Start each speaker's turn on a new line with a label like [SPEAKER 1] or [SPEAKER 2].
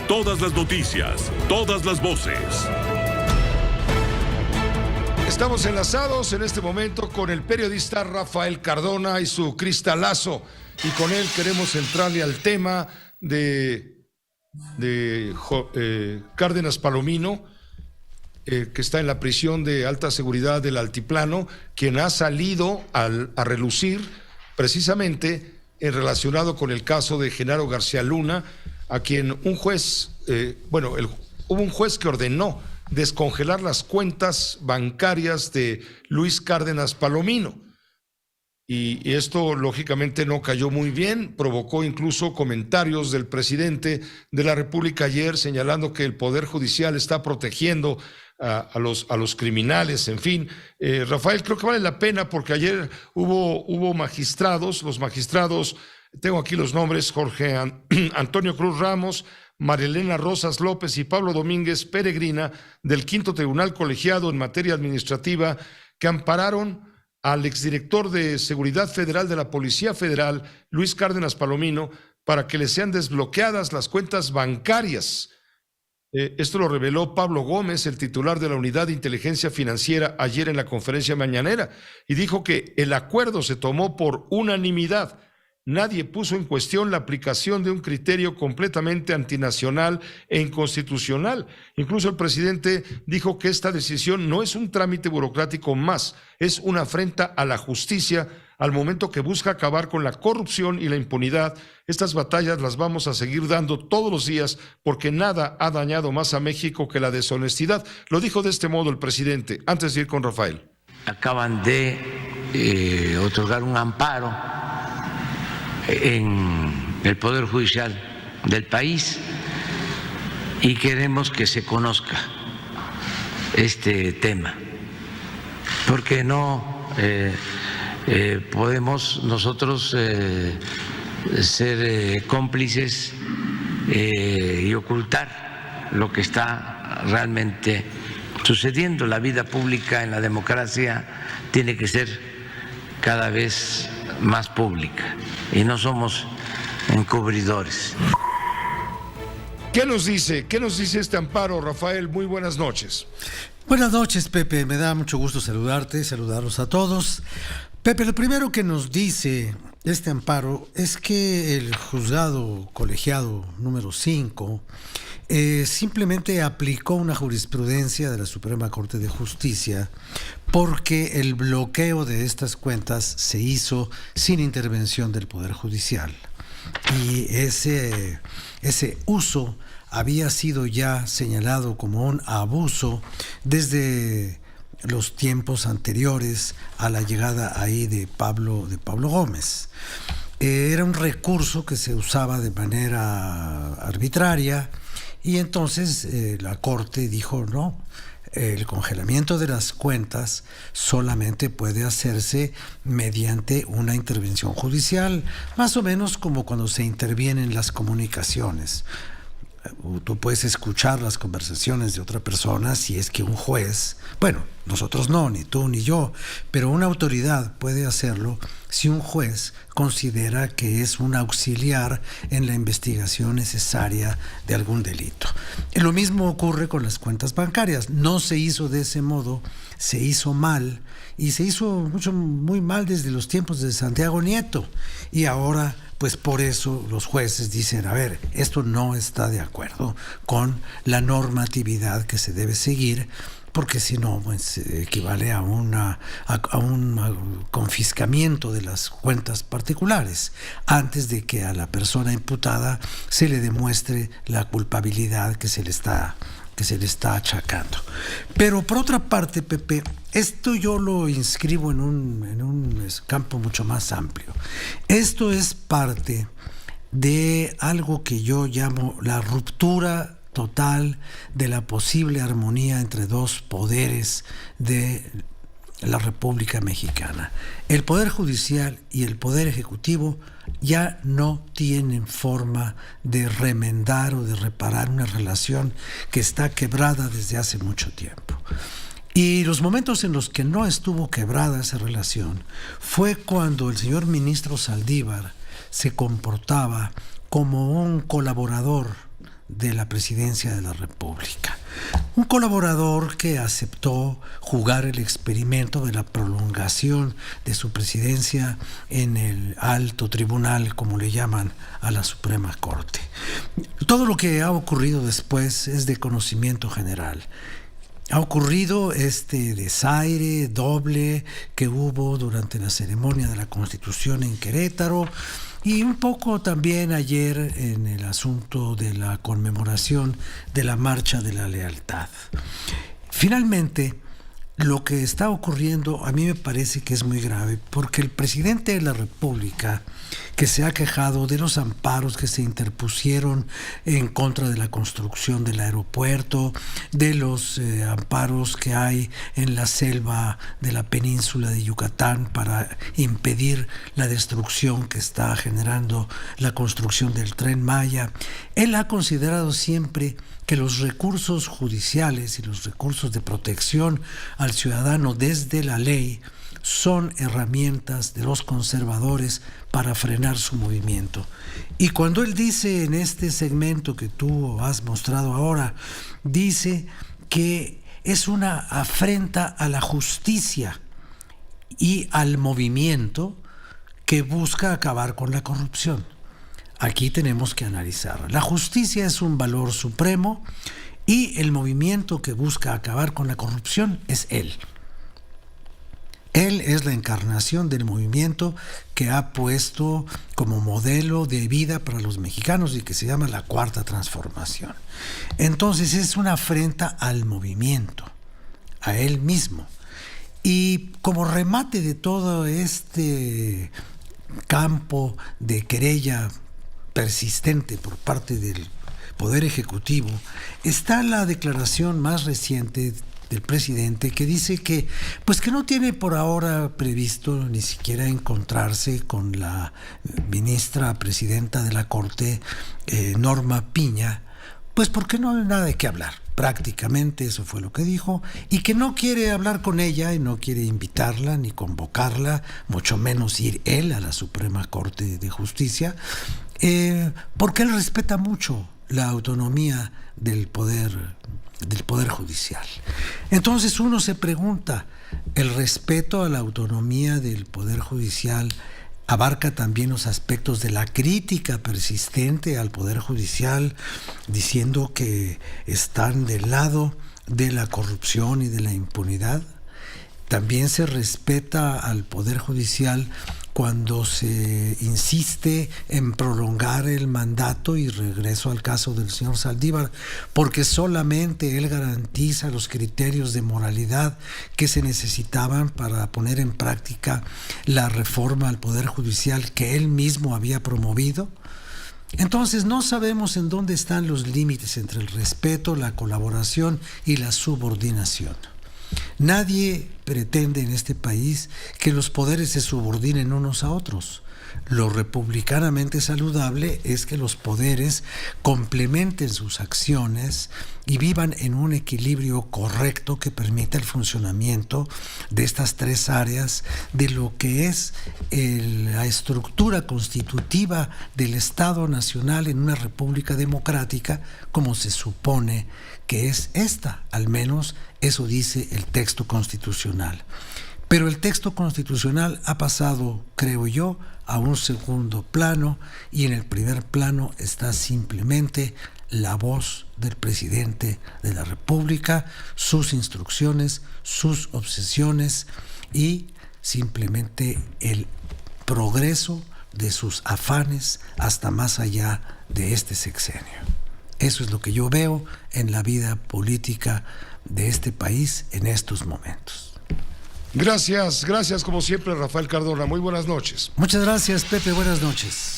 [SPEAKER 1] Todas las noticias, todas las voces.
[SPEAKER 2] Estamos enlazados en este momento con el periodista Rafael Cardona y su cristalazo, y con él queremos entrarle al tema de Cárdenas Palomino, que está en la prisión de alta seguridad del Altiplano, quien ha salido a relucir precisamente relacionado con el caso de Genaro García Luna, a quien un juez, hubo un juez que ordenó descongelar las cuentas bancarias de Luis Cárdenas Palomino. Y esto lógicamente no cayó muy bien, provocó incluso comentarios del presidente de la República ayer señalando que el Poder Judicial está protegiendo a los criminales, en fin. Rafael, creo que vale la pena porque ayer hubo magistrados, los magistrados, tengo aquí los nombres: Jorge Antonio Cruz Ramos, Marilena Rosas López y Pablo Domínguez Peregrina, del Quinto Tribunal Colegiado en Materia Administrativa, que ampararon al exdirector de Seguridad Federal de la Policía Federal, Luis Cárdenas Palomino, para que le sean desbloqueadas las cuentas bancarias. Esto lo reveló Pablo Gómez, el titular de la Unidad de Inteligencia Financiera, ayer en la conferencia mañanera, y dijo que el acuerdo se tomó por unanimidad. Nadie puso en cuestión la aplicación de un criterio completamente antinacional e inconstitucional. Incluso el presidente dijo que esta decisión no es un trámite burocrático más, es una afrenta a la justicia al momento que busca acabar con la corrupción y la impunidad. Estas batallas las vamos a seguir dando todos los días porque nada ha dañado más a México que la deshonestidad. Lo dijo de este modo el presidente, antes de ir con Rafael.
[SPEAKER 3] Acaban de otorgar un amparo en el Poder Judicial del país y queremos que se conozca este tema, porque no podemos nosotros ser cómplices y ocultar lo que está realmente sucediendo. La vida pública en la democracia tiene que ser cada vez más pública y no somos encubridores.
[SPEAKER 2] ¿Qué nos dice este amparo, Rafael? Muy buenas noches.
[SPEAKER 4] Buenas noches, Pepe. Me da mucho gusto saludarlos a todos. Pepe, lo primero que nos dice este amparo es que el juzgado colegiado número 5 simplemente aplicó una jurisprudencia de la Suprema Corte de Justicia porque el bloqueo de estas cuentas se hizo sin intervención del Poder Judicial. Y ese uso había sido ya señalado como un abuso desde los tiempos anteriores a la llegada ahí de Pablo Gómez. Era un recurso que se usaba de manera arbitraria y entonces la Corte dijo no. El congelamiento de las cuentas solamente puede hacerse mediante una intervención judicial, más o menos como cuando se intervienen las comunicaciones. Tú puedes escuchar las conversaciones de otra persona si es que un juez, bueno, nosotros no, ni tú ni yo, pero una autoridad puede hacerlo si un juez considera que es un auxiliar en la investigación necesaria de algún delito. Y lo mismo ocurre con las cuentas bancarias. No se hizo de ese modo, se hizo mal, y se hizo muy mal desde los tiempos de Santiago Nieto, y ahora pues por eso los jueces dicen, a ver, esto no está de acuerdo con la normatividad que se debe seguir, porque si no, pues equivale a un confiscamiento de las cuentas particulares, antes de que a la persona imputada se le demuestre la culpabilidad que se le está achacando. Pero por otra parte, Pepe, esto yo lo inscribo en un campo mucho más amplio. Esto es parte de algo que yo llamo la ruptura total de la posible armonía entre dos poderes de la República Mexicana. El Poder Judicial y el Poder Ejecutivo ya no tienen forma de remendar o de reparar una relación que está quebrada desde hace mucho tiempo. Y los momentos en los que no estuvo quebrada esa relación fue cuando el señor ministro Saldívar se comportaba como un colaborador de la presidencia de la República. Un colaborador que aceptó jugar el experimento de la prolongación de su presidencia en el alto tribunal, como le llaman a la Suprema Corte. Todo lo que ha ocurrido después es de conocimiento general. Ha ocurrido este desaire doble que hubo durante la ceremonia de la Constitución en Querétaro, y un poco también ayer en el asunto de la conmemoración de la Marcha de la Lealtad. Finalmente, lo que está ocurriendo a mí me parece que es muy grave, porque el presidente de la República, que se ha quejado de los amparos que se interpusieron en contra de la construcción del aeropuerto, de los amparos que hay en la selva de la península de Yucatán para impedir la destrucción que está generando la construcción del Tren Maya, él ha considerado siempre que los recursos judiciales y los recursos de protección al ciudadano desde la ley son herramientas de los conservadores para frenar su movimiento. Y cuando él dice en este segmento que tú has mostrado ahora, dice que es una afrenta a la justicia y al movimiento que busca acabar con la corrupción. Aquí tenemos que analizar. La justicia es un valor supremo y el movimiento que busca acabar con la corrupción es él. Él es la encarnación del movimiento que ha puesto como modelo de vida para los mexicanos y que se llama la Cuarta Transformación. Entonces es una afrenta al movimiento, a él mismo. Y como remate de todo este campo de querella persistente por parte del Poder Ejecutivo, está la declaración más reciente del presidente, que dice que no tiene por ahora previsto ni siquiera encontrarse con la ministra presidenta de la Corte, Norma Piña, pues porque no hay nada de qué hablar. Prácticamente eso fue lo que dijo, y que no quiere hablar con ella y no quiere invitarla ni convocarla, mucho menos ir él a la Suprema Corte de Justicia, porque él respeta mucho la autonomía del poder judicial. Entonces uno se pregunta, ¿el respeto a la autonomía del poder judicial abarca también los aspectos de la crítica persistente al poder judicial, diciendo que están del lado de la corrupción y de la impunidad? También se respeta al poder judicial cuando se insiste en prolongar el mandato, y regreso al caso del señor Saldívar, porque solamente él garantiza los criterios de moralidad que se necesitaban para poner en práctica la reforma al Poder Judicial que él mismo había promovido. Entonces no sabemos en dónde están los límites entre el respeto, la colaboración y la subordinación. Nadie pretende en este país que los poderes se subordinen unos a otros. Lo republicanamente saludable es que los poderes complementen sus acciones y vivan en un equilibrio correcto que permita el funcionamiento de estas tres áreas de lo que es la estructura constitutiva del Estado Nacional en una república democrática, como se supone que es esta. Al menos eso dice el texto constitucional. Pero el texto constitucional ha pasado, creo yo, a un segundo plano, y en el primer plano está simplemente la voz del presidente de la República, sus instrucciones, sus obsesiones y simplemente el progreso de sus afanes hasta más allá de este sexenio. Eso es lo que yo veo en la vida política de este país en estos momentos.
[SPEAKER 2] Gracias como siempre, Rafael Cardona. Muy buenas noches.
[SPEAKER 4] Muchas gracias, Pepe. Buenas noches.